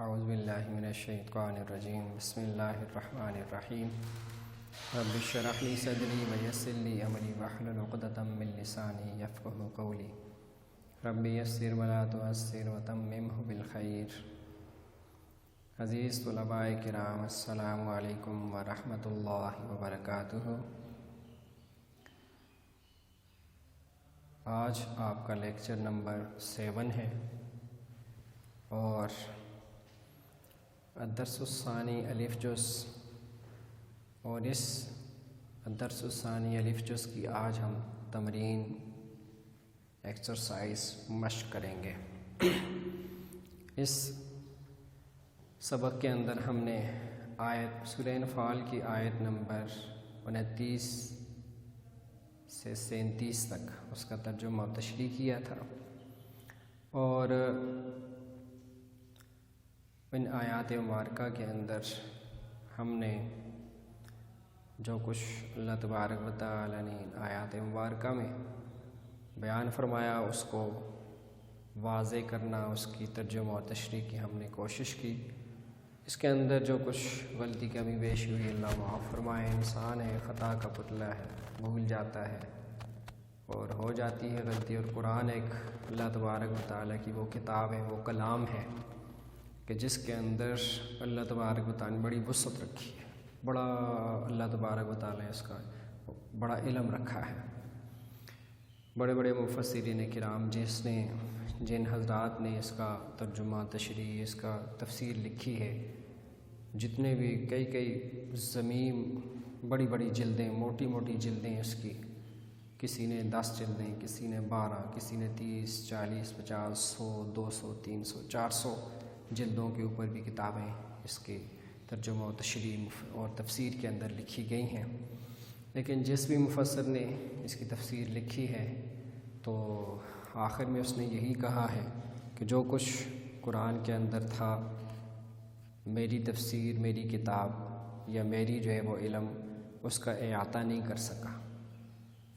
اعوذ باللہ من الشیطان الرجیم بسم اللہ الرحمن الرحیم رب اشرح لی صدری ویسر لی امری واحلل عقدۃ من لسانی یفقہوا قولی رب یسر ولا تعسر وتممہ بالخیر۔ عزیز طلباء کرام، السلام علیکم ورحمۃ اللہ وبرکاتہ۔ آج آپ کا لیکچر نمبر 7 ہے اور الدرس الثانی الف جز، اور اس الدرس الثانی الف جز کی آج ہم تمرین ایکسرسائز مشق کریں گے۔ اس سبق کے اندر ہم نے آیت سورہ انفال کی آیت نمبر 29 سے 37 تک اس کا ترجمہ و تشریح کیا تھا، اور ان آیات مبارکہ کے اندر ہم نے جو کچھ اللہ تبارک و تعالی نے آیات مبارکہ میں بیان فرمایا اس کو واضح کرنا، اس کی ترجمہ و تشریح کی ہم نے کوشش کی۔ اس کے اندر جو کچھ غلطی کمی بیشی ہوئی اللہ معاف فرمائے۔ انسان ہے، خطا کا پتلا ہے، بھول جاتا ہے اور ہو جاتی ہے غلطی، اور قرآن ایک اللہ تبارک و تعالی کی وہ کتاب ہے، وہ کلام ہے کہ جس کے اندر اللہ تبارک و تعالی نے بڑی وسعت رکھی ہے، بڑا اللہ تبارک و تعالی اس کا بڑا علم رکھا ہے۔ بڑے بڑے مفسرین کرام جن حضرات نے اس کا ترجمہ تشریح، اس کا تفسیر لکھی ہے، جتنے بھی کئی زمین بڑی بڑی جلدیں، موٹی موٹی جلدیں اس کی، کسی نے 10 جلدیں، کسی نے 12، کسی نے 30، 40، 50، 100، 200، 300، 400 جلدوں کے اوپر بھی کتابیں اس کے ترجمہ و تشریح اور تفسیر کے اندر لکھی گئی ہیں۔ لیکن جس بھی مفسر نے اس کی تفسیر لکھی ہے تو آخر میں اس نے یہی کہا ہے کہ جو کچھ قرآن کے اندر تھا، میری تفسیر، میری کتاب یا میری جو ہے وہ علم اس کا احاطہ نہیں کر سکا۔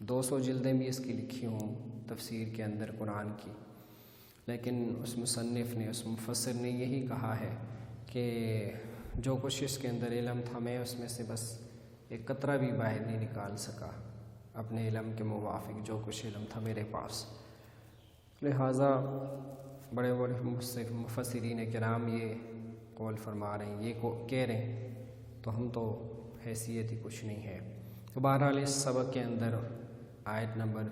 200 جلدیں بھی اس کی لکھی ہوں تفسیر کے اندر قرآن کی، لیکن اس مصنف نے، اس مفسر نے یہی کہا ہے کہ جو کچھ اس کے اندر علم تھا، میں اس میں سے بس ایک قطرہ بھی باہر نہیں نکال سکا اپنے علم کے موافق جو کچھ علم تھا میرے پاس۔ لہٰذا بڑے بڑے مفسرین کرام یہ قول فرما رہے ہیں، یہ کہہ رہے ہیں، تو ہم تو حیثیت ہی کچھ نہیں ہے۔ تو بہرحال اس سبق کے اندر آیت نمبر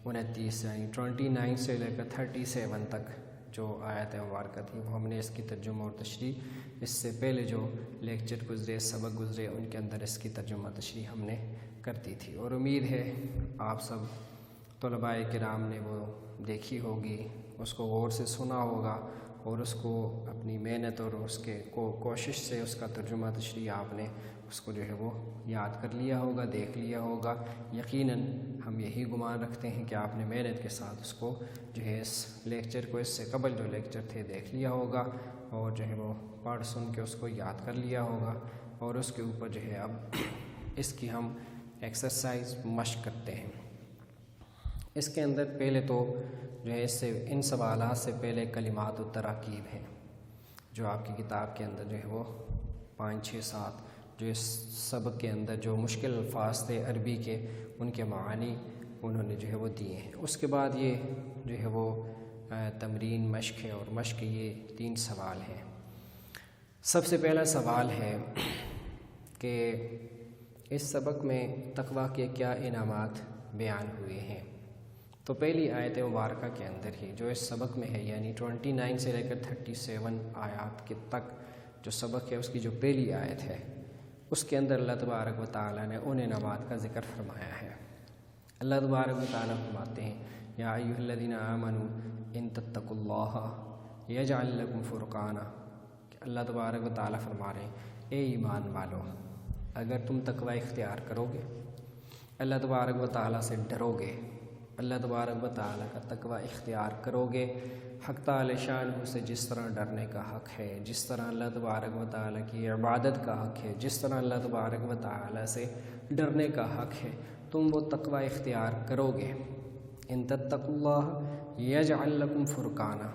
29 یعنی 29 سے لے کر 37 تک جو آیت مبارکہ تھی وہ ہم نے اس کی ترجمہ اور تشریح، اس سے پہلے جو لیکچر گزرے، سبق گزرے، ان کے اندر اس کی ترجمہ تشریح ہم نے کرتی تھی، اور امید ہے آپ سب طلباء کرام نے وہ دیکھی ہوگی، اس کو غور سے سنا ہوگا، اور اس کو اپنی محنت اور اس کے کوشش سے اس کا ترجمہ تشریح آپ نے اس کو جو ہے وہ یاد کر لیا ہوگا، دیکھ لیا ہوگا۔ یقیناً ہم یہی گمان رکھتے ہیں کہ آپ نے محنت کے ساتھ اس کو جو ہے اس لیکچر کو، اس سے قبل جو لیکچر تھے دیکھ لیا ہوگا، اور جو ہے وہ پڑھ سن کے اس کو یاد کر لیا ہوگا، اور اس کے اوپر جو ہے اب اس کی ہم ایکسرسائز مشق کرتے ہیں۔ اس کے اندر پہلے تو جو ہے اس سے ان سوالات سے پہلے کلمات و تراکیب ہیں جو آپ کی کتاب کے اندر جو ہے وہ 5، 6، 7 جو اس سبق کے اندر جو مشکل الفاظ تھے عربی کے، ان کے معانی انہوں نے جو ہے وہ دیے ہیں۔ اس کے بعد یہ جو ہے وہ تمرین مشق ہے، اور مشق یہ 3 سوال ہیں۔ سب سے پہلا سوال ہے کہ اس سبق میں تقویٰ کے کیا انعامات بیان ہوئے ہیں؟ تو پہلی آیت مبارکہ کے اندر ہی جو اس سبق میں ہے، یعنی 29 سے لے کر 37 آیات کے تک جو سبق ہے، اس کی جو پہلی آیت ہے، اس کے اندر اللہ تبارک و تعالی نے ان انعامات کا ذکر فرمایا ہے۔ اللہ تبارک و تعالی فرماتے ہیں، یا ایھا الذین آمنوا ان تتقوا اللہ یجعل لکم فرقانا، کہ اللہ تبارک و تعالی فرما رہے ہیں، اے ایمان والو، اگر تم تقوی اختیار کرو گے، اللہ تبارک و تعالی سے ڈرو گے، اللہ تبارک و تعالی کا تقوی اختیار کرو گے، حق تعالی شانہ سے جس طرح ڈرنے کا حق ہے، جس طرح اللہ تبارک و تعالی کی عبادت کا حق ہے، جس طرح اللہ تبارک و تعالی سے ڈرنے کا حق ہے، تم وہ تقوی اختیار کرو گے۔ ان تتقوا اللہ یجعل لکم فرقانا،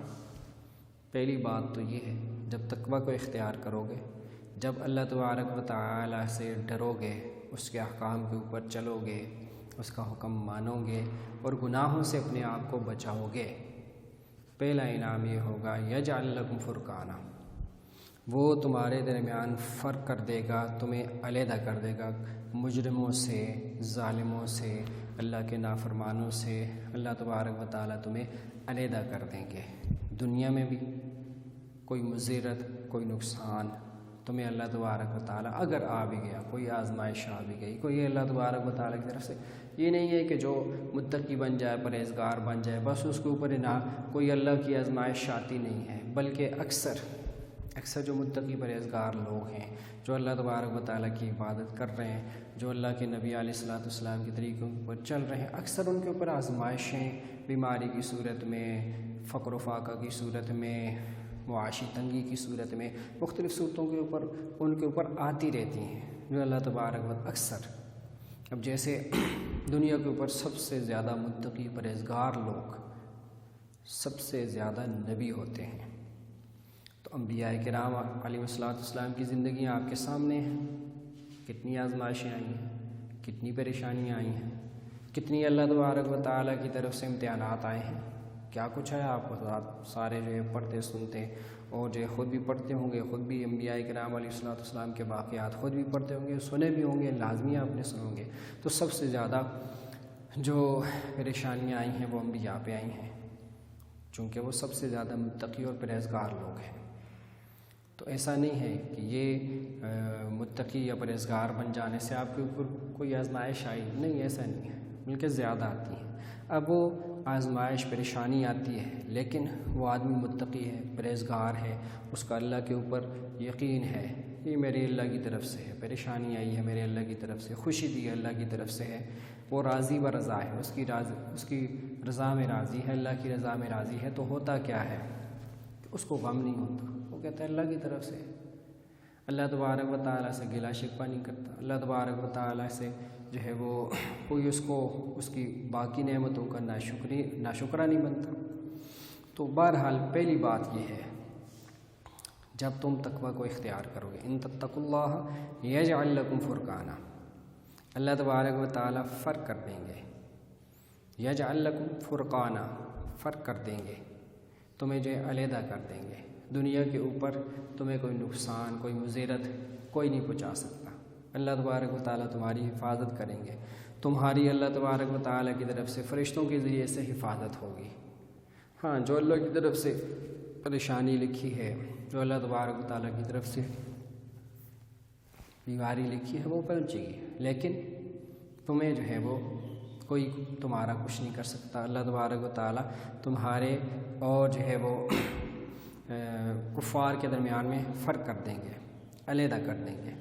پہلی بات تو یہ ہے، جب تقویٰ کو اختیار کرو گے، جب اللہ تبارک و تعالیٰ سے ڈرو گے، اس کے احکام کے اوپر چلو گے، اس کا حکم مانو گے اور گناہوں سے اپنے آپ کو بچاؤ گے، پہلا انعام یہ ہوگا یجعل لکم فرقانا، وہ تمہارے درمیان فرق کر دے گا، تمہیں علیحدہ کر دے گا مجرموں سے، ظالموں سے، اللہ کے نافرمانوں سے۔ اللہ تبارک و تعالیٰ تمہیں علیحدہ کر دیں گے، دنیا میں بھی کوئی مضرت، کوئی نقصان تمہیں اللہ تبارک و تعالیٰ اگر آ بھی گیا، کوئی آزمائش آ بھی گئی، کوئی اللہ تبارک و تعالیٰ کی طرف سے، یہ نہیں ہے کہ جو متقی بن جائے، پرہیزگار بن جائے، بس اس کے اوپر کوئی اللہ کی آزمائش آتی نہیں ہے، بلکہ اکثر جو متقی پرہیزگار لوگ ہیں، جو اللہ تبارک و تعالیٰ کی عبادت کر رہے ہیں، جو اللہ کے نبی علیہ الصلوۃ والسلام کے طریقوں پر چل رہے ہیں، اکثر ان کے اوپر آزمائشیں بیماری کی صورت میں، فقر و فاقہ کی صورت میں، معاشی تنگی کی صورت میں، مختلف صورتوں کے اوپر ان کے اوپر آتی رہتی ہیں، جو اللہ تبارک و اکثر، اب جیسے دنیا کے اوپر سب سے زیادہ متقی پرہیزگار لوگ، سب سے زیادہ نبی ہوتے ہیں، تو انبیاء کرام علیہ الصلوۃ والسلام کی زندگیاں آپ کے سامنے ہیں، کتنی آزمائشیں آئی ہیں، کتنی پریشانیاں آئی ہیں، کتنی اللہ تبارک و تعالیٰ کی طرف سے امتحانات آئے ہیں، کیا کچھ ہے آپ سارے جو ہے پڑھتے سنتے، اور جو ہے خود بھی پڑھتے ہوں گے، خود بھی انبیاء کرام علیہ الصلوۃ والسلام کے واقعات خود بھی پڑھتے ہوں گے، سنے بھی ہوں گے، لازمی آپ نے سنو گے، تو سب سے زیادہ جو پریشانیاں آئی ہیں وہ انبیاء پہ آئی ہیں، چونکہ وہ سب سے زیادہ متقی اور پرہیزگار لوگ ہیں۔ تو ایسا نہیں ہے کہ یہ متقی یا پرہیزگار بن جانے سے آپ کے اوپر کوئی آزمائش آئی، نہیں، ایسا نہیں ہے، بلکہ زیادہ آتی ہیں۔ اب وہ آزمائش، پریشانی آتی ہے، لیکن وہ آدمی متقی ہے، پرہیزگار ہے، اس کا اللہ کے اوپر یقین ہے، یہ میرے اللہ کی طرف سے ہے، پریشانی آئی ہے میرے اللہ کی طرف سے، خوشی دی اللہ کی طرف سے ہے، وہ راضی و رضا ہے، اس کی رضا میں راضی ہے، اللہ کی رضا میں راضی ہے، تو ہوتا کیا ہے کہ اس کو غم نہیں ہوتا، وہ کہتا ہے اللہ کی طرف سے، اللہ تبارک و تعالیٰ سے گلہ شکوہ نہیں کرتا، اللہ تبارک و تعالیٰ سے جو ہے وہ کوئی اس کی باقی نعمتوں کا ناشکرہ نہیں بنتا۔ تو بہرحال پہلی بات یہ ہے، جب تم تقویٰ کو اختیار کرو گے، ان تتقوا اللہ یجعل لکم فرقانا، اللہ تبارک و تعالیٰ فرق کر دیں گے، یجعل لکم فرقانا، فرق کر دیں گے، تمہیں جو ہے علیحدہ کر دیں گے، دنیا کے اوپر تمہیں کوئی نقصان، کوئی مضرت کوئی نہیں پہنچا سکتا، اللہ تبارک و تعالیٰ تمہاری حفاظت کریں گے، تمہاری اللہ تبارک و تعالیٰ کی طرف سے فرشتوں کے ذریعے سے حفاظت ہوگی۔ ہاں، جو اللہ کی طرف سے پریشانی لکھی ہے، جو اللہ تبارک و تعالیٰ کی طرف سے بیماری لکھی ہے، وہ پہنچے گی، لیکن تمہیں جو ہے وہ کوئی تمہارا کچھ نہیں کر سکتا، اللہ تبارک و تعالیٰ تمہارے اور جو ہے وہ کفار کے درمیان میں فرق کر دیں گے، علیحدہ کر دیں گے،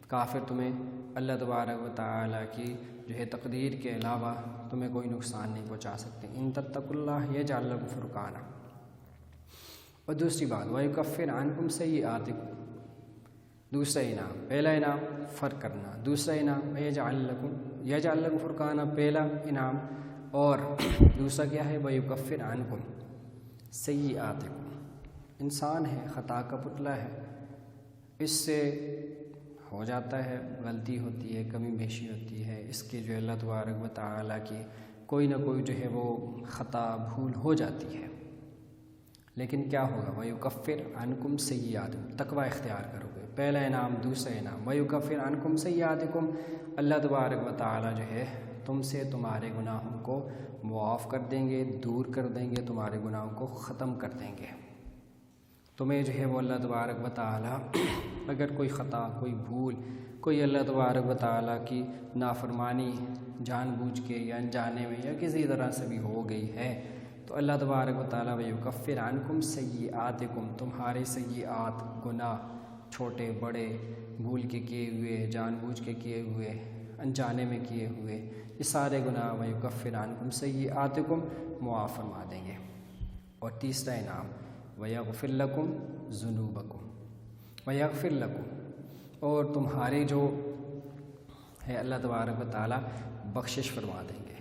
کافر تمہیں اللہ تبارک و تعالیٰ کی جو ہے تقدیر کے علاوہ تمہیں کوئی نقصان نہیں پہنچا سکتے۔ ان تتقوا اللہ یجعل لکم فرقانا۔ اور دوسری بات، وَيُكَفِّرْ عَنْكُمْ سَيِّئَاتِكُمْ، دوسرا انعام، پہلا انعام فرق کرنا، دوسرا انعام یجعل لکم فرقانا، پہلا انعام، اور دوسرا کیا ہے؟ وَيُكَفِّرْ عَنْكُمْ سَيِّئَاتِكُمْ، انسان ہے، خطا کا پتلا ہے، اس سے ہو جاتا ہے، غلطی ہوتی ہے، کمی بیشی ہوتی ہے، اس کے جو اللہ تبارک و تعالیٰ کی کوئی نہ کوئی جو ہے وہ خطا بھول ہو جاتی ہے، لیکن کیا ہوگا؟ وَيُكَفِّرْ عَنْكُمْ سَيِّئَاتِكُمْ، تقویٰ اختیار کرو گے، پہلا انعام، دوسرا انعام، وَيُكَفِّرْ عَنْكُمْ سَيِّئَاتِكُمْ، اللہ تبارک و تعالیٰ جو ہے تم سے تمہارے گناہوں کو معاف کر دیں گے، دور کر دیں گے، تمہارے گناہوں کو ختم کر دیں گے، تمہیں جو ہے وہ اللہ تبارک و تعالیٰ اگر کوئی خطا، کوئی بھول، کوئی اللہ تبارک و تعالیٰ کی نافرمانی جان بوجھ کے یا انجانے میں یا کسی طرح سے بھی ہو گئی ہے، تو اللہ تبارک و تعالیٰ وَيُكَفِّرْ عَنْكُمْ سَيِّئَاتِكُمْ، تمہارے سیئات، گناہ، چھوٹے بڑے، بھول کے کیے ہوئے، جان بوجھ کے کیے ہوئے، انجانے میں کیے ہوئے، یہ سارے گناہ وَيُكَفِّرْ عَنْكُمْ سَيِّئَاتِكُمْ معاف فرما دیں گے۔ اور تیسرا انعام، وَيَغْفِرْ لَكُمْ ذُنُوبَكُمْ، وَيَغْفِرْ لَكُمْ، اور تمہارے جو ہے اللہ تبارک و تعالیٰ بخشش فرما دیں گے،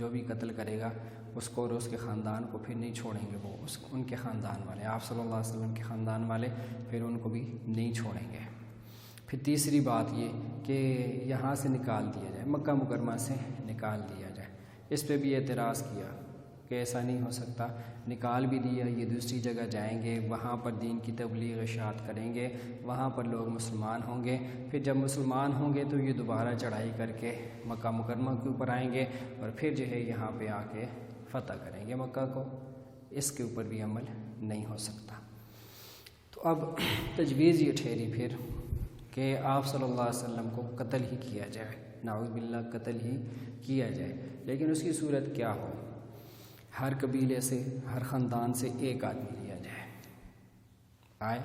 جو بھی قتل کرے گا اس کو اور اس کے خاندان کو پھر نہیں چھوڑیں گے وہ ان کے خاندان والے، آپ صلی اللہ علیہ وسلم کے خاندان والے پھر ان کو بھی نہیں چھوڑیں گے۔ پھر تیسری بات یہ کہ یہاں سے نکال دیا جائے، مکہ مکرمہ سے نکال دیا جائے۔ اس پہ بھی اعتراض کیا کہ ایسا نہیں ہو سکتا، نکال بھی دیا، یہ دوسری جگہ جائیں گے، وہاں پر دین کی تبلیغ اشاعت کریں گے، وہاں پر لوگ مسلمان ہوں گے، پھر جب مسلمان ہوں گے تو یہ دوبارہ چڑھائی کر کے مکہ مکرمہ کے اوپر آئیں گے اور پھر جو ہے یہاں پہ آ کے فتح کریں گے مکہ کو۔ اس کے اوپر بھی عمل نہیں ہو سکتا۔ تو اب تجویز یہ ٹھہری پھر کہ آپ صلی اللہ علیہ وسلم کو قتل ہی کیا جائے، نعوذ باللہ قتل ہی کیا جائے، لیکن اس کی صورت کیا ہو؟ ہر قبیلے سے، ہر خاندان سے ایک آدمی لیا جائے، آئے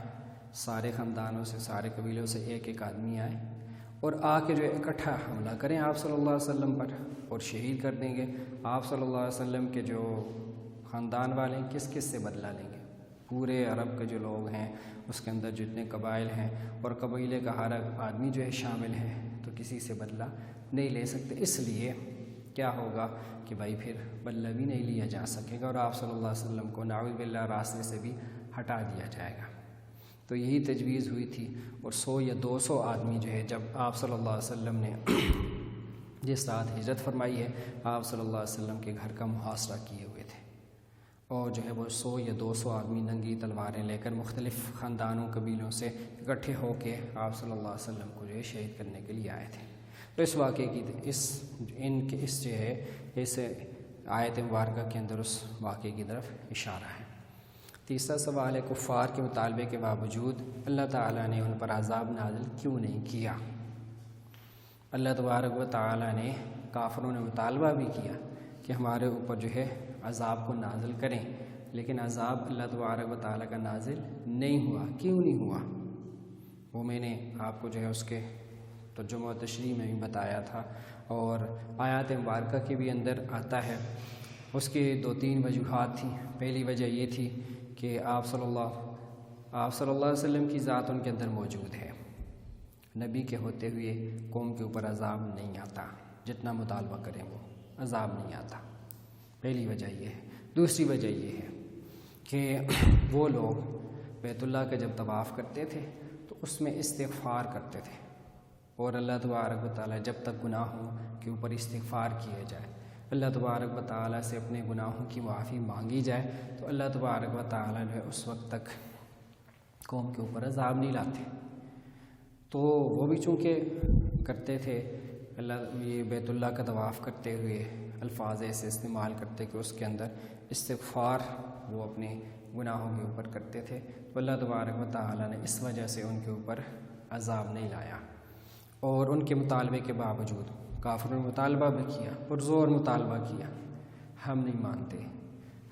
سارے خاندانوں سے، سارے قبیلوں سے ایک ایک آدمی آئے اور آ کے جو ہے اکٹھا حملہ کریں آپ صلی اللہ علیہ وسلم پر اور شہید کر دیں گے۔ آپ صلی اللہ علیہ وسلم کے جو خاندان والے ہیں کس کس سے بدلہ لیں گے؟ پورے عرب کے جو لوگ ہیں اس کے اندر جتنے قبائل ہیں اور قبیلے کا ہر آدمی جو ہے شامل ہے، تو کسی سے بدلہ نہیں لے سکتے۔ اس لیے کیا ہوگا کہ بھائی پھر بدلہ بھی نہیں لیا جا سکے گا اور آپ صلی اللہ علیہ وسلم کو نعوذ باللہ راستے سے بھی ہٹا دیا جائے گا۔ تو یہی تجویز ہوئی تھی، اور 100 یا 200 آدمی جو ہے جب آپ صلی اللہ علیہ وسلم نے جس رات ہجرت فرمائی ہے، آپ صلی اللہ علیہ وسلم کے گھر کا محاصرہ کیے ہوئے تھے، اور جو ہے وہ 100 یا 200 آدمی ننگی تلواریں لے کر مختلف خاندانوں قبیلوں سے اکٹھے ہو کے آپ صلی اللہ علیہ وسلم کو جو ہے شہید کرنے کے لیے آئے تھے۔ تو اس واقعے کی اس آیت مبارکہ کے اندر اس واقعے کی طرف اشارہ ہے۔ تیسرا سوال ہے، کفار کے مطالبے کے باوجود اللہ تعالیٰ نے ان پر عذاب نازل کیوں نہیں کیا؟ اللہ تبارک و تعالیٰ نے، کافروں نے مطالبہ بھی کیا کہ ہمارے اوپر جو ہے عذاب کو نازل کریں، لیکن عذاب اللہ تبارک و تعالیٰ کا نازل نہیں ہوا۔ کیوں نہیں ہوا؟ وہ میں نے آپ کو جو ہے اس کے ترجمہ و تشریح میں بھی بتایا تھا، اور آیات مبارکہ کے بھی اندر آتا ہے۔ اس کی 2-3 وجوہات تھیں۔ پہلی وجہ یہ تھی کہ آپ صلی اللہ علیہ وسلم کی ذات ان کے اندر موجود ہے، نبی کے ہوتے ہوئے قوم کے اوپر عذاب نہیں آتا، جتنا مطالبہ کریں وہ عذاب نہیں آتا، پہلی وجہ یہ ہے۔ دوسری وجہ یہ ہے کہ وہ لوگ بیت اللہ کا جب طواف کرتے تھے تو اس میں استغفار کرتے تھے، اور اللہ تبارک و تعالیٰ جب تک گناہوں کے اوپر استغفار کیا جائے، اللہ تبارک و تعالیٰ سے اپنے گناہوں کی معافی مانگی جائے، تو اللہ تبارک و تعالیٰ جو ہے اس وقت تک قوم کے اوپر عذاب نہیں لاتے۔ تو وہ بھی چونکہ کرتے تھے، یہ بیت اللہ کا طواف کرتے ہوئے الفاظ ایسے استعمال کرتے کہ اس کے اندر استغفار وہ اپنے گناہوں کے اوپر کرتے تھے، تو اللہ تبارک و تعالیٰ نے اس وجہ سے ان کے اوپر عذاب نہیں لایا۔ اور ان کے مطالبے کے باوجود کافروں نے مطالبہ بھی کیا، پرزور مطالبہ کیا، ہم نہیں مانتے،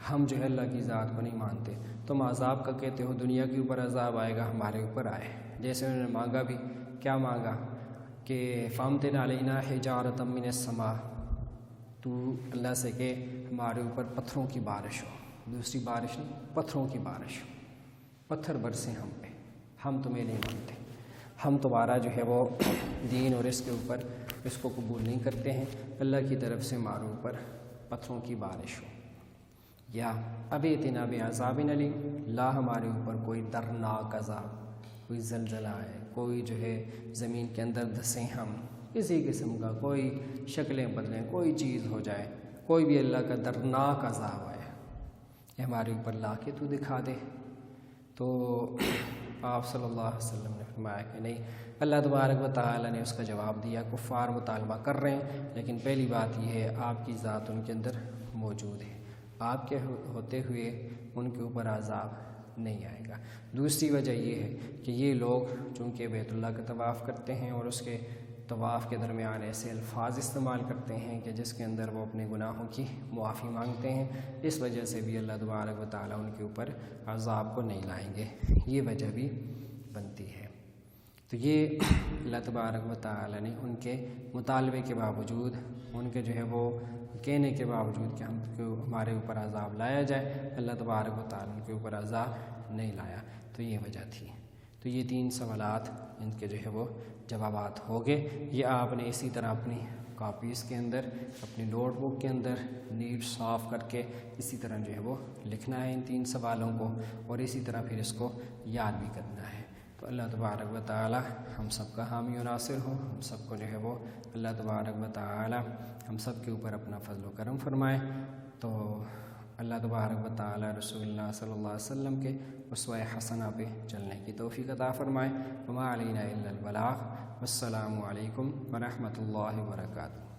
ہم جو ہے اللہ کی ذات کو نہیں مانتے، تم عذاب کا کہتے ہو، دنیا کے اوپر عذاب آئے گا، ہمارے اوپر آئے۔ جیسے انہوں نے مانگا بھی، کیا مانگا کہ فامطر علینا حجارۃ من السماء، تو اللہ سے کہ ہمارے اوپر پتھروں کی بارش ہو، دوسری بارش نہیں، پتھروں کی بارش ہو، پتھر برسیں ہم پہ، ہم تمہیں نہیں مانتے، ہم تمہارا جو ہے وہ دین اور اس کے اوپر اس کو قبول نہیں کرتے ہیں، اللہ کی طرف سے ہمارے اوپر پتھروں کی بارش ہو، یا اب اتنا بعذاب علیم، لا ہمارے اوپر کوئی درناک عذاب، کوئی زلزلہ ہے، کوئی جو ہے زمین کے اندر دھسیں ہم، کسی قسم کا کوئی شکلیں بدلیں، کوئی چیز ہو جائے، کوئی بھی اللہ کا درناک عذاب آئے، یہ ہمارے اوپر لا کے تو دکھا دے۔ تو آپ صلی اللہ علیہ وسلم نے فرمایا کہ نہیں، اللہ تبارک و تعالیٰ نے اس کا جواب دیا، کفار مطالبہ کر رہے ہیں، لیکن پہلی بات یہ ہے آپ کی ذات ان کے اندر موجود ہے، آپ کے ہوتے ہوئے ان کے اوپر عذاب نہیں آئے گا۔ دوسری وجہ یہ ہے کہ یہ لوگ چونکہ بیت اللہ کا طواف کرتے ہیں اور اس کے طواف کے درمیان ایسے الفاظ استعمال کرتے ہیں کہ جس کے اندر وہ اپنے گناہوں کی معافی مانگتے ہیں، اس وجہ سے بھی اللہ تبارک و تعالیٰ ان کے اوپر عذاب کو نہیں لائیں گے، یہ وجہ بھی بنتی ہے۔ تو یہ اللہ تبارک و تعالیٰ نے ان کے مطالبے کے باوجود، ان کے جو ہے وہ کہنے کے باوجود کہ ہمارے اوپر عذاب لایا جائے، اللہ تبارک و تعالیٰ ان کے اوپر عذاب نہیں لایا، تو یہ وجہ تھی۔ تو یہ 3 سوالات ان کے جو ہے وہ جوابات ہو گئے۔ یہ آپ نے اسی طرح اپنی کاپیز کے اندر اپنی نوٹ بک کے اندر نیٹ صاف کر کے اسی طرح جو ہے وہ لکھنا ہے ان 3 سوالوں کو، اور اسی طرح پھر اس کو یاد بھی کرنا ہے۔ تو اللہ تبارک و تعالی ہم سب کا حامی و ناصر ہو، ہم سب کو جو ہے وہ اللہ تبارک و تعالی ہم سب کے اوپر اپنا فضل و کرم فرمائے۔ تو اللہ تبارک و تعالی رسول اللہ صلی اللہ علیہ وسلم کے اسوہ حسنہ پہ چلنے کی توفیق عطا فرمائے۔ وما علینا الا البلاغ۔ والسلام علیکم ورحمۃ اللہ وبرکاتہ۔